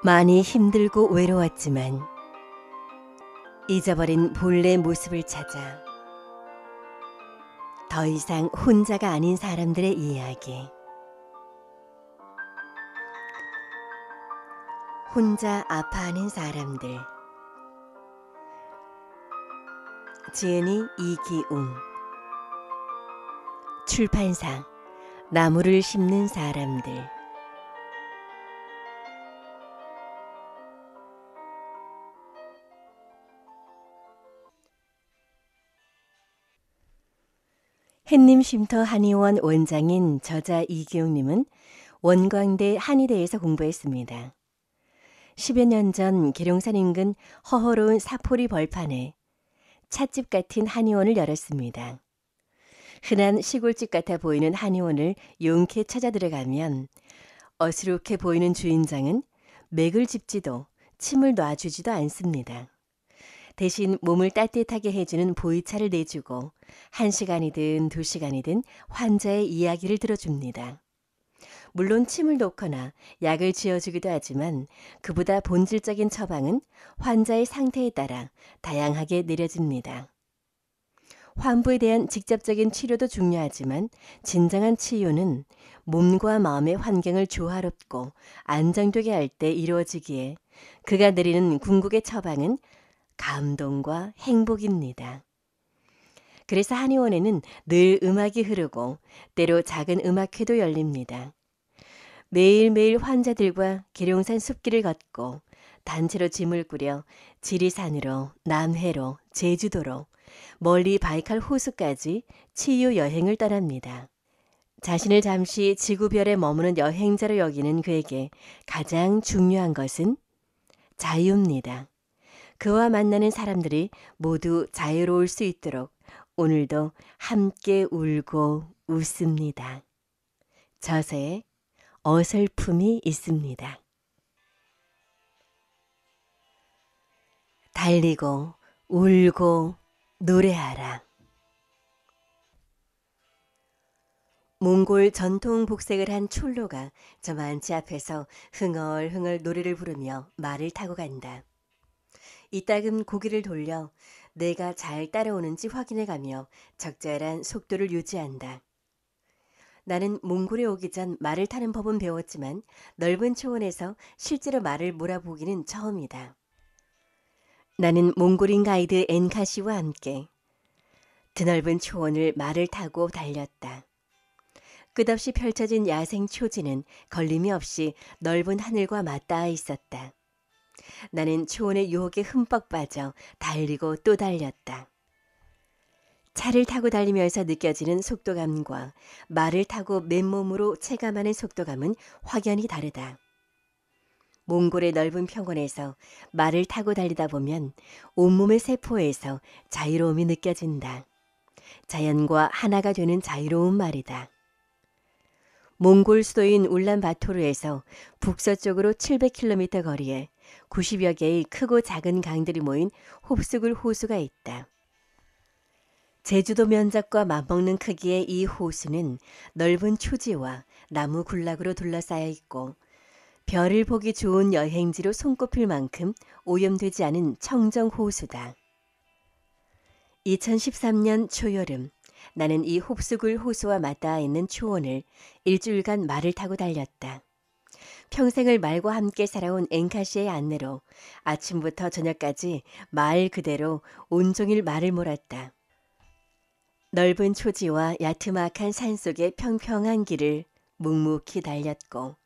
많이 힘들고 외로웠지만 잊어버린 본래 모습을 찾아 더 이상 혼자가 아닌 사람들의 이야기. 혼자 아파하는 사람들. 지은이 이기웅. 출판사 나무를 심는 사람들. 햇님쉼터 한의원 원장인 저자 이기웅님은 원광대 한의대에서 공부했습니다. 10여 년 전 계룡산 인근 허허로운 사포리 벌판에 찻집 같은 한의원을 열었습니다. 흔한 시골집 같아 보이는 한의원을 용케 찾아 들어가면 어수룩해 보이는 주인장은 맥을 짚지도 침을 놔주지도 않습니다. 대신 몸을 따뜻하게 해주는 보이차를 내주고 1시간이든 2시간이든 환자의 이야기를 들어줍니다. 물론 침을 놓거나 약을 지어주기도 하지만 그보다 본질적인 처방은 환자의 상태에 따라 다양하게 내려집니다. 환부에 대한 직접적인 치료도 중요하지만 진정한 치유는 몸과 마음의 환경을 조화롭고 안정되게 할 때 이루어지기에 그가 내리는 궁극의 처방은 감동과 행복입니다. 그래서 한의원에는 늘 음악이 흐르고 때로 작은 음악회도 열립니다. 매일매일 환자들과 계룡산 숲길을 걷고 단체로 짐을 꾸려 지리산으로, 남해로, 제주도로, 멀리 바이칼 호수까지 치유 여행을 떠납니다. 자신을 잠시 지구별에 머무는 여행자로 여기는 그에게 가장 중요한 것은 자유입니다. 그와 만나는 사람들이 모두 자유로울 수 있도록 오늘도 함께 울고 웃습니다. 저서에 어설픔이 있습니다. 달리고 울고 노래하라. 몽골 전통 복색을 한 촐로가 저 만치 앞에서 흥얼흥얼 노래를 부르며 말을 타고 간다. 이따금 고개를 돌려 내가 잘 따라오는지 확인해가며 적절한 속도를 유지한다. 나는 몽골에 오기 전 말을 타는 법은 배웠지만 넓은 초원에서 실제로 말을 몰아보기는 처음이다. 나는 몽골인 가이드 엔카시와 함께 드넓은 초원을 말을 타고 달렸다. 끝없이 펼쳐진 야생 초지는 걸림이 없이 넓은 하늘과 맞닿아 있었다. 나는 초원의 유혹에 흠뻑 빠져 달리고 또 달렸다. 차를 타고 달리면서 느껴지는 속도감과 말을 타고 맨몸으로 체감하는 속도감은 확연히 다르다. 몽골의 넓은 평원에서 말을 타고 달리다 보면 온몸의 세포에서 자유로움이 느껴진다. 자연과 하나가 되는 자유로운 말이다. 몽골 수도인 울란바토르에서 북서쪽으로 700km 거리에 90여 개의 크고 작은 강들이 모인 홉수굴 호수가 있다. 제주도 면적과 맞먹는 크기의 이 호수는 넓은 초지와 나무 군락으로 둘러싸여 있고 별을 보기 좋은 여행지로 손꼽힐 만큼 오염되지 않은 청정 호수다. 2013년 초여름 나는 이 홉수굴 호수와 맞닿아 있는 초원을 일주일간 말을 타고 달렸다. 평생을 말과 함께 살아온 엔카시의 안내로 아침부터 저녁까지 말 그대로 온종일 말을 몰았다. 넓은 초지와 야트막한 산속의 평평한 길을 묵묵히 달렸고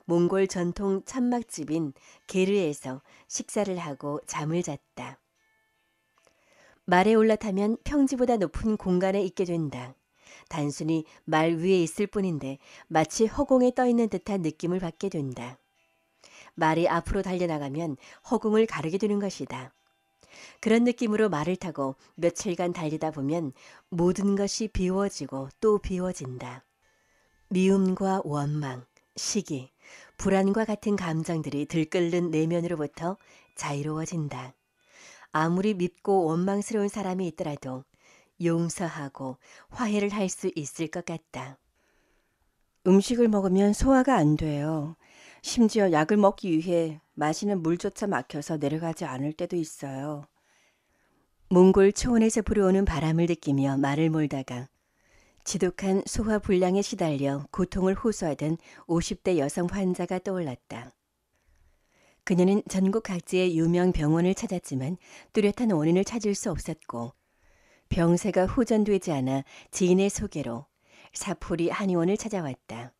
몽골 전통 천막집인 게르에서 식사를 하고 잠을 잤다. 말에 올라타면 평지보다 높은 공간에 있게 된다. 단순히 말 위에 있을 뿐인데 마치 허공에 떠 있는 듯한 느낌을 받게 된다. 말이 앞으로 달려나가면 허공을 가르게 되는 것이다. 그런 느낌으로 말을 타고 며칠간 달리다 보면 모든 것이 비워지고 또 비워진다. 미움과 원망, 시기, 불안과 같은 감정들이 들끓는 내면으로부터 자유로워진다. 아무리 밉고 원망스러운 사람이 있더라도 용서하고 화해를 할 수 있을 것 같다. 음식을 먹으면 소화가 안 돼요. 심지어 약을 먹기 위해 마시는 물조차 막혀서 내려가지 않을 때도 있어요. 몽골 초원에서 불어오는 바람을 느끼며 말을 몰다가 지독한 소화불량에 시달려 고통을 호소하던 50대 여성 환자가 떠올랐다. 그녀는 전국 각지의 유명 병원을 찾았지만 뚜렷한 원인을 찾을 수 없었고 병세가 호전되지 않아 지인의 소개로 사포리 한의원을 찾아왔다.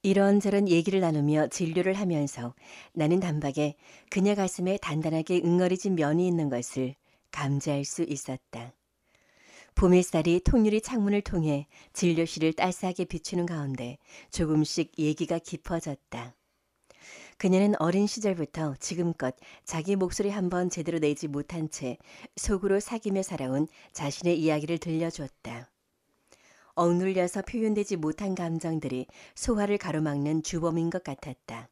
이런저런 얘기를 나누며 진료를 하면서 나는 단박에 그녀 가슴에 단단하게 응어리진 면이 있는 것을 감지할 수 있었다. 봄 햇살이 통유리 창문을 통해 진료실을 따스하게 비추는 가운데 조금씩 얘기가 깊어졌다. 그녀는 어린 시절부터 지금껏 자기 목소리 한번 제대로 내지 못한 채 속으로 사귀며 살아온 자신의 이야기를 들려주었다. 억눌려서 표현되지 못한 감정들이 소화를 가로막는 주범인 것 같았다.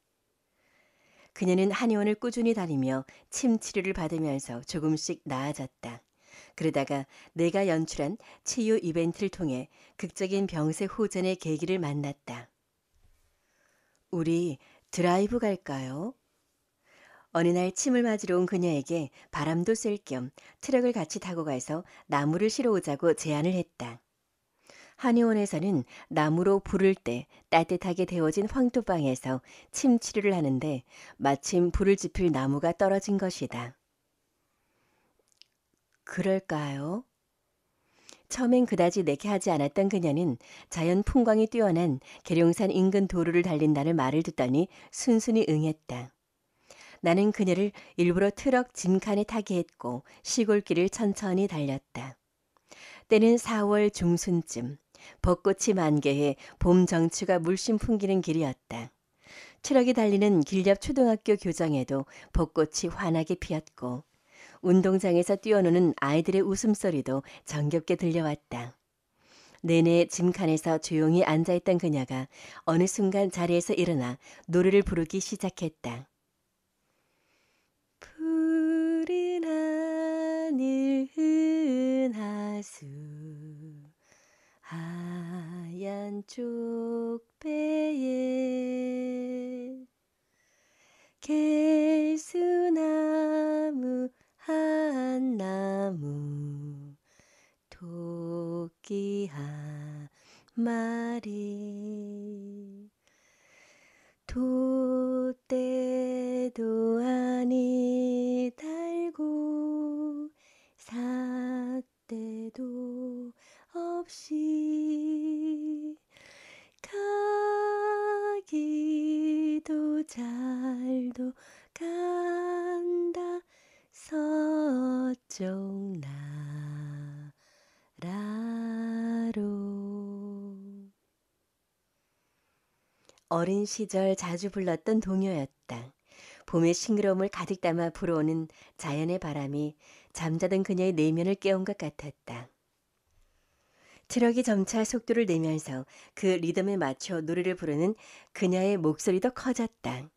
그녀는 한의원을 꾸준히 다니며 침 치료를 받으면서 조금씩 나아졌다. 그러다가 내가 연출한 치유 이벤트를 통해 극적인 병세 호전의 계기를 만났다. 우리 드라이브 갈까요? 어느 날 침을 맞으러 온 그녀에게 바람도 쐴 겸 트럭을 같이 타고 가서 나무를 실어 오자고 제안을 했다. 한의원에서는 나무로 불을 때 따뜻하게 데워진 황토방에서 침 치료를 하는데 마침 불을 지필 나무가 떨어진 것이다. 그럴까요? 처음엔 그다지 내키하지 않았던 그녀는 자연 풍광이 뛰어난 계룡산 인근 도로를 달린다는 말을 듣더니 순순히 응했다. 나는 그녀를 일부러 트럭 짐칸에 타게 했고 시골길을 천천히 달렸다. 때는 4월 중순쯤 벚꽃이 만개해 봄 정취가 물씬 풍기는 길이었다. 트럭이 달리는 길 옆 초등학교 교정에도 벚꽃이 환하게 피었고 운동장에서 뛰어노는 아이들의 웃음소리도 정겹게 들려왔다. 내내 짐칸에서 조용히 앉아있던 그녀가 어느 순간 자리에서 일어나 노래를 부르기 시작했다. 푸른 하늘 은하수 하얀 쪽배에 개수나무 한 나무 토끼 한 마리 돛대도 아니 달고 삿대도 없이 가기도 잘도 간다 서쪽 나라로. 어린 시절 자주 불렀던 동요였다. 봄의 싱그러움을 가득 담아 불어오는 자연의 바람이 잠자던 그녀의 내면을 깨운 것 같았다. 트럭이 점차 속도를 내면서 그 리듬에 맞춰 노래를 부르는 그녀의 목소리도 커졌다.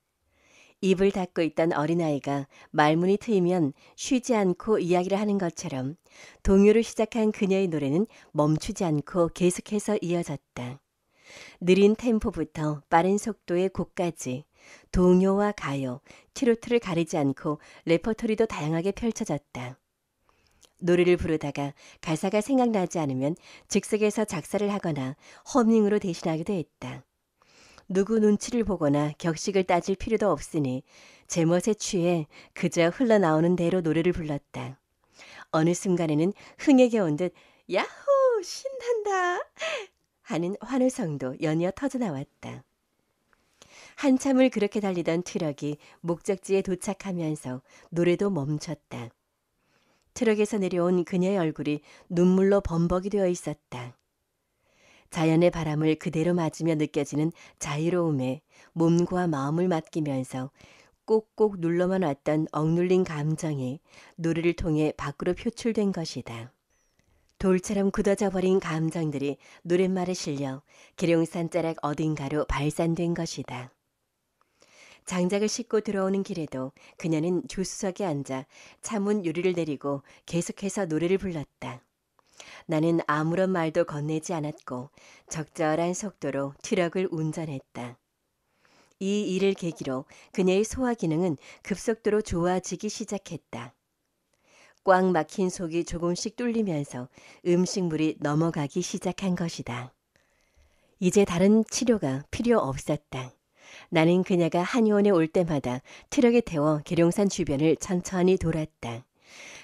입을 닫고 있던 어린아이가 말문이 트이면 쉬지 않고 이야기를 하는 것처럼 동요로 시작한 그녀의 노래는 멈추지 않고 계속해서 이어졌다. 느린 템포부터 빠른 속도의 곡까지 동요와 가요, 트로트를 가리지 않고 레퍼토리도 다양하게 펼쳐졌다. 노래를 부르다가 가사가 생각나지 않으면 즉석에서 작사를 하거나 허밍으로 대신하기도 했다. 누구 눈치를 보거나 격식을 따질 필요도 없으니 제멋에 취해 그저 흘러나오는 대로 노래를 불렀다. 어느 순간에는 흥에 겨운 듯 야호 신난다 하는 환호성도 연이어 터져나왔다. 한참을 그렇게 달리던 트럭이 목적지에 도착하면서 노래도 멈췄다. 트럭에서 내려온 그녀의 얼굴이 눈물로 범벅이 되어 있었다. 자연의 바람을 그대로 맞으며 느껴지는 자유로움에 몸과 마음을 맡기면서 꼭꼭 눌러만 왔던 억눌린 감정이 노래를 통해 밖으로 표출된 것이다. 돌처럼 굳어져 버린 감정들이 노랫말에 실려 계룡산 자락 어딘가로 발산된 것이다. 장작을 싣고 들어오는 길에도 그녀는 조수석에 앉아 차문 유리를 내리고 계속해서 노래를 불렀다. 나는 아무런 말도 건네지 않았고 적절한 속도로 트럭을 운전했다. 이 일을 계기로 그녀의 소화 기능은 급속도로 좋아지기 시작했다. 꽉 막힌 속이 조금씩 뚫리면서 음식물이 넘어가기 시작한 것이다. 이제 다른 치료가 필요 없었다. 나는 그녀가 한의원에 올 때마다 트럭에 태워 계룡산 주변을 천천히 돌았다.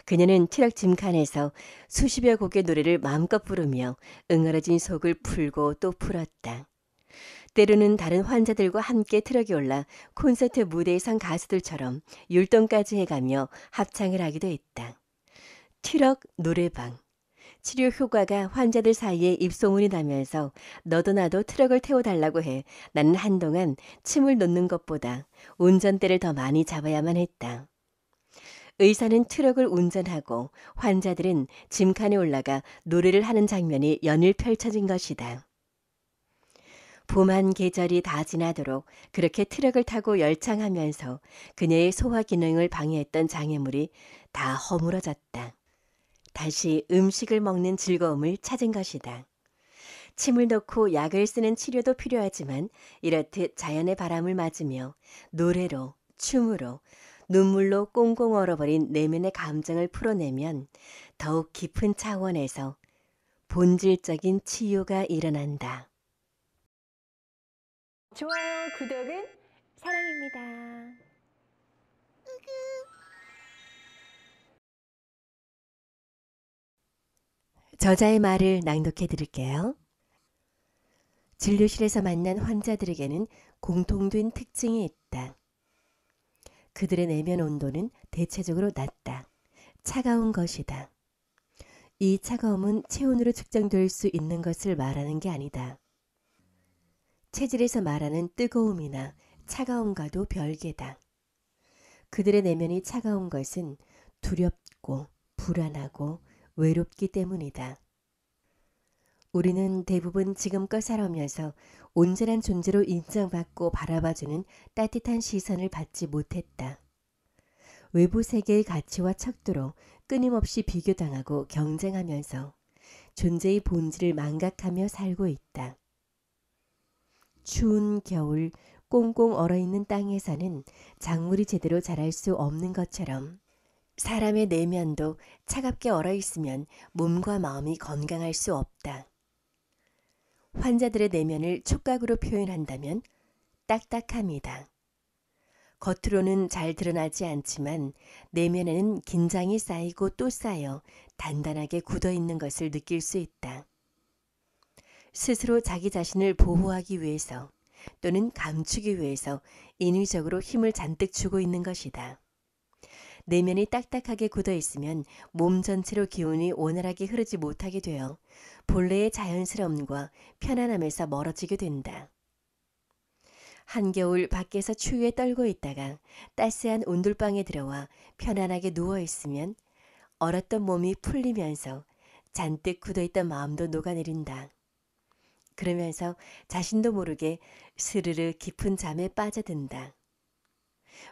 그녀는 트럭 짐칸에서 수십여 곡의 노래를 마음껏 부르며 응어러진 속을 풀고 또 풀었다. 때로는 다른 환자들과 함께 트럭에 올라 콘서트 무대에 선 가수들처럼 율동까지 해가며 합창을 하기도 했다. 트럭 노래방. 치료 효과가 환자들 사이에 입소문이 나면서 너도 나도 트럭을 태워달라고 해 나는 한동안 침을 놓는 것보다 운전대를 더 많이 잡아야만 했다. 의사는 트럭을 운전하고 환자들은 짐칸에 올라가 노래를 하는 장면이 연일 펼쳐진 것이다. 봄한 계절이 다 지나도록 그렇게 트럭을 타고 열창하면서 그녀의 소화 기능을 방해했던 장애물이 다 허물어졌다. 다시 음식을 먹는 즐거움을 찾은 것이다. 침을 놓고 약을 쓰는 치료도 필요하지만 이렇듯 자연의 바람을 맞으며 노래로, 춤으로, 눈물로 꽁꽁 얼어버린 내면의 감정을 풀어내면 더욱 깊은 차원에서 본질적인 치유가 일어난다. 좋아요, 구독은 사랑입니다. 저자의 말을 낭독해 드릴게요. 진료실에서 만난 환자들에게는 공통된 특징이 있다. 그들의 내면 온도는 대체적으로 낮다. 차가운 것이다. 이 차가움은 체온으로 측정될 수 있는 것을 말하는 게 아니다. 체질에서 말하는 뜨거움이나 차가움과도 별개다. 그들의 내면이 차가운 것은 두렵고 불안하고 외롭기 때문이다. 우리는 대부분 지금껏 살아오면서 온전한 존재로 인정받고 바라봐주는 따뜻한 시선을 받지 못했다. 외부 세계의 가치와 척도로 끊임없이 비교당하고 경쟁하면서 존재의 본질을 망각하며 살고 있다. 추운 겨울 꽁꽁 얼어있는 땅에서는 작물이 제대로 자랄 수 없는 것처럼 사람의 내면도 차갑게 얼어있으면 몸과 마음이 건강할 수 없다. 환자들의 내면을 촉각으로 표현한다면 딱딱함이다. 겉으로는 잘 드러나지 않지만 내면에는 긴장이 쌓이고 또 쌓여 단단하게 굳어있는 것을 느낄 수 있다. 스스로 자기 자신을 보호하기 위해서 또는 감추기 위해서 인위적으로 힘을 잔뜩 주고 있는 것이다. 내면이 딱딱하게 굳어 있으면 몸 전체로 기운이 원활하게 흐르지 못하게 되어 본래의 자연스러움과 편안함에서 멀어지게 된다. 한겨울 밖에서 추위에 떨고 있다가 따스한 온돌방에 들어와 편안하게 누워 있으면 얼었던 몸이 풀리면서 잔뜩 굳어있던 마음도 녹아내린다. 그러면서 자신도 모르게 스르르 깊은 잠에 빠져든다.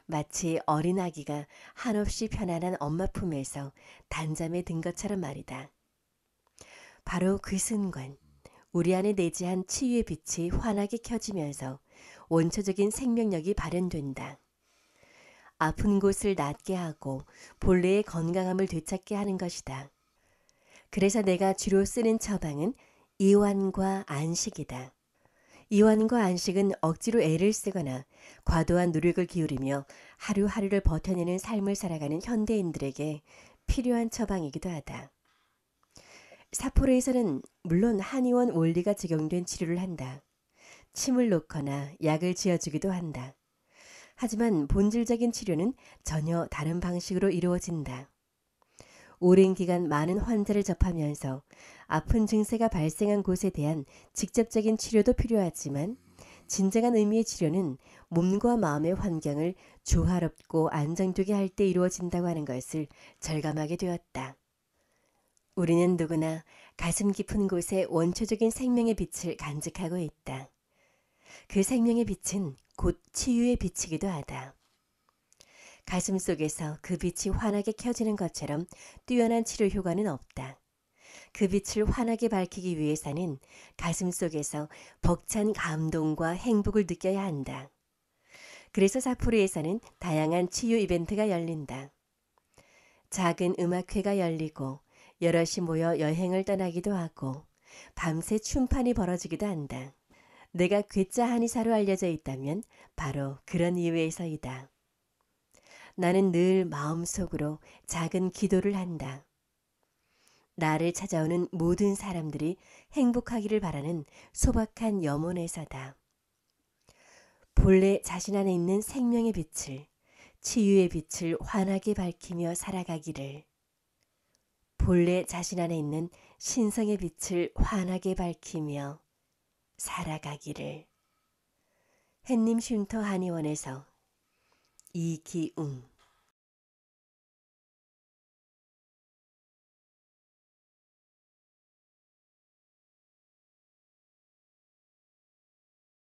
마치 어린아기가 한없이 편안한 엄마 품에서 단잠에 든 것처럼 말이다. 바로 그 순간 우리 안에 내재한 치유의 빛이 환하게 켜지면서 원초적인 생명력이 발현된다. 아픈 곳을 낫게 하고 본래의 건강함을 되찾게 하는 것이다. 그래서 내가 주로 쓰는 처방은 이완과 안식이다. 이완과 안식은 억지로 애를 쓰거나 과도한 노력을 기울이며 하루하루를 버텨내는 삶을 살아가는 현대인들에게 필요한 처방이기도 하다. 삿포로에서는 물론 한의원 원리가 적용된 치료를 한다. 침을 놓거나 약을 지어주기도 한다. 하지만 본질적인 치료는 전혀 다른 방식으로 이루어진다. 오랜 기간 많은 환자를 접하면서 아픈 증세가 발생한 곳에 대한 직접적인 치료도 필요하지만 진정한 의미의 치료는 몸과 마음의 환경을 조화롭고 안정되게 할 때 이루어진다고 하는 것을 절감하게 되었다. 우리는 누구나 가슴 깊은 곳에 원초적인 생명의 빛을 간직하고 있다. 그 생명의 빛은 곧 치유의 빛이기도 하다. 가슴 속에서 그 빛이 환하게 켜지는 것처럼 뛰어난 치료 효과는 없다. 그 빛을 환하게 밝히기 위해서는 가슴 속에서 벅찬 감동과 행복을 느껴야 한다. 그래서 사포리에서는 다양한 치유 이벤트가 열린다. 작은 음악회가 열리고 여럿이 모여 여행을 떠나기도 하고 밤새 춤판이 벌어지기도 한다. 내가 괴짜 한의사로 알려져 있다면 바로 그런 이유에서이다. 나는 늘 마음속으로 작은 기도를 한다. 나를 찾아오는 모든 사람들이 행복하기를 바라는 소박한 염원에서다. 본래 자신 안에 있는 생명의 빛을, 치유의 빛을 환하게 밝히며 살아가기를. 본래 자신 안에 있는 신성의 빛을 환하게 밝히며 살아가기를. 햇님 쉼터 한의원에서 이기웅